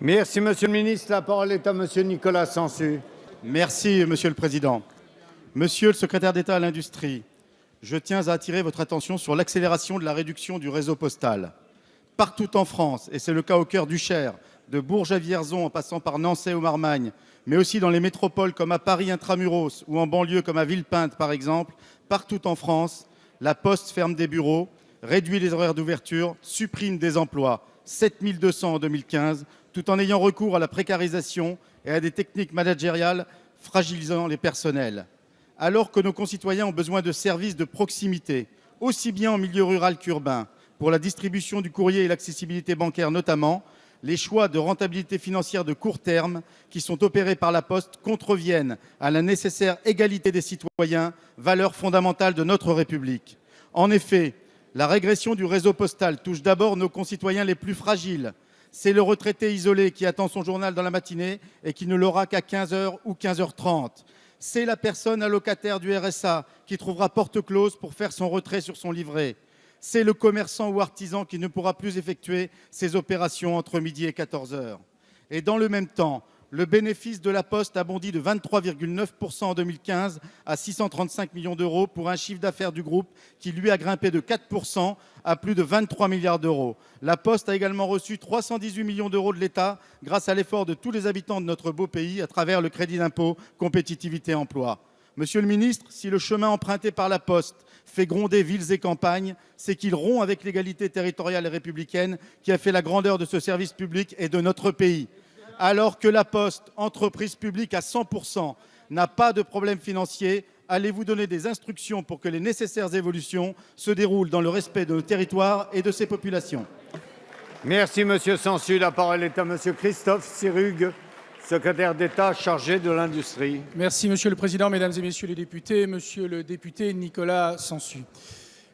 Merci, Monsieur le ministre. La parole est à Monsieur Nicolas Sansu. Merci, Monsieur le Président. Monsieur le secrétaire d'État à l'Industrie, je tiens à attirer votre attention sur l'accélération de la réduction du réseau postal. Partout en France, et c'est le cas au cœur du Cher, de Bourges à Vierzon en passant par Nançay ou Marmagne, mais aussi dans les métropoles comme à Paris intramuros ou en banlieue comme à Villepinte par exemple, partout en France, la Poste ferme des bureaux, réduit les horaires d'ouverture, supprime des emplois, 7200 en 2015, tout en ayant recours à la précarisation et à des techniques managériales fragilisant les personnels. Alors que nos concitoyens ont besoin de services de proximité, aussi bien en milieu rural qu'urbain, pour la distribution du courrier et l'accessibilité bancaire notamment, les choix de rentabilité financière de court terme qui sont opérés par la Poste contreviennent à la nécessaire égalité des citoyens, valeur fondamentale de notre République. En effet, la régression du réseau postal touche d'abord nos concitoyens les plus fragiles. C'est le retraité isolé qui attend son journal dans la matinée et qui ne l'aura qu'à 15h ou 15h30. C'est la personne allocataire du RSA qui trouvera porte close pour faire son retrait sur son livret. C'est le commerçant ou artisan qui ne pourra plus effectuer ses opérations entre midi et 14h. Et dans le même temps, le bénéfice de la Poste a bondi de 23,9% en 2015 à 635 millions d'euros pour un chiffre d'affaires du groupe qui lui a grimpé de 4% à plus de 23 milliards d'euros. La Poste a également reçu 318 millions d'euros de l'État grâce à l'effort de tous les habitants de notre beau pays à travers le crédit d'impôt compétitivité emploi. Monsieur le ministre, si le chemin emprunté par la Poste fait gronder villes et campagnes, c'est qu'il rompt avec l'égalité territoriale et républicaine qui a fait la grandeur de ce service public et de notre pays. Alors que la Poste, entreprise publique à 100%, n'a pas de problème financier, allez-vous donner des instructions pour que les nécessaires évolutions se déroulent dans le respect de nos territoires et de ses populations? Merci, Monsieur Sansu. La parole est à Monsieur Christophe Sirugue, secrétaire d'État chargé de l'Industrie. Merci, Monsieur le Président, Mesdames et Messieurs les députés, Monsieur le député Nicolas Sansu.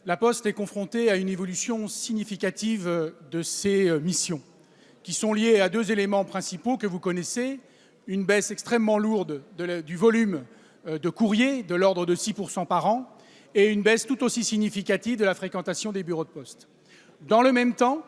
La Poste est confrontée à une évolution significative de ses missions, qui sont liées à deux éléments principaux que vous connaissez, une baisse extrêmement lourde du volume de courrier, de l'ordre de 6% par an, et une baisse tout aussi significative de la fréquentation des bureaux de poste. Dans le même temps,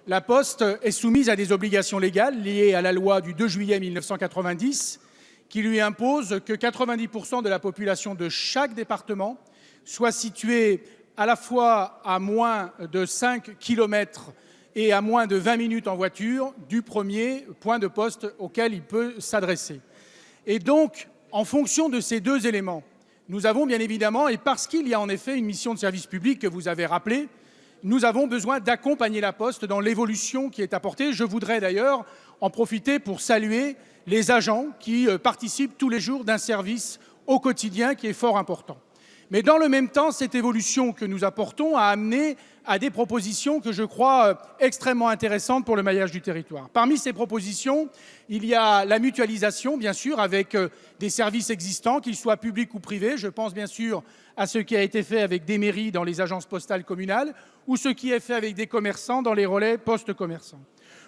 la Poste est soumise à des obligations légales liées à la loi du 2 juillet 1990 qui lui impose que 90% de la population de chaque département soit située à la fois à moins de 5 km et à moins de 20 minutes en voiture du premier point de poste auquel il peut s'adresser. Et donc, en fonction de ces deux éléments, nous avons bien évidemment, et parce qu'il y a en effet une mission de service public que vous avez rappelée, nous avons besoin d'accompagner la Poste dans l'évolution qui est apportée. Je voudrais d'ailleurs en profiter pour saluer les agents qui participent tous les jours d'un service au quotidien qui est fort important. Mais dans le même temps, cette évolution que nous apportons a amené à des propositions que je crois extrêmement intéressantes pour le maillage du territoire. Parmi ces propositions, il y a la mutualisation, bien sûr, avec des services existants, qu'ils soient publics ou privés. Je pense bien sûr à ce qui a été fait avec des mairies dans les agences postales communales ou ce qui est fait avec des commerçants dans les relais poste-commerçants.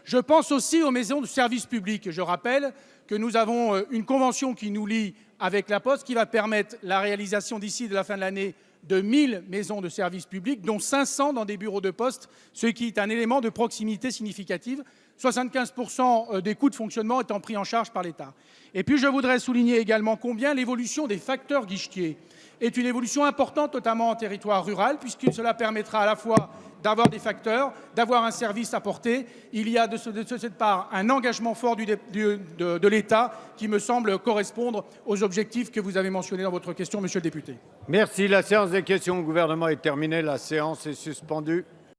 Je pense aussi aux maisons de service public. Je rappelle que nous avons une convention qui nous lie avec la Poste qui va permettre la réalisation d'ici de la fin de l'année de 1000 maisons de service public, dont 500 dans des bureaux de poste, ce qui est un élément de proximité significative, 75% des coûts de fonctionnement étant pris en charge par l'État. Et puis je voudrais souligner également combien l'évolution des facteurs guichetiers est une évolution importante, notamment en territoire rural, puisque cela permettra à la fois d'avoir des facteurs, d'avoir un service apporté. Il y a de cette part un engagement fort de l'État qui me semble correspondre aux objectifs que vous avez mentionnés dans votre question, Monsieur le député. Merci. La séance des questions au gouvernement est terminée. La séance est suspendue.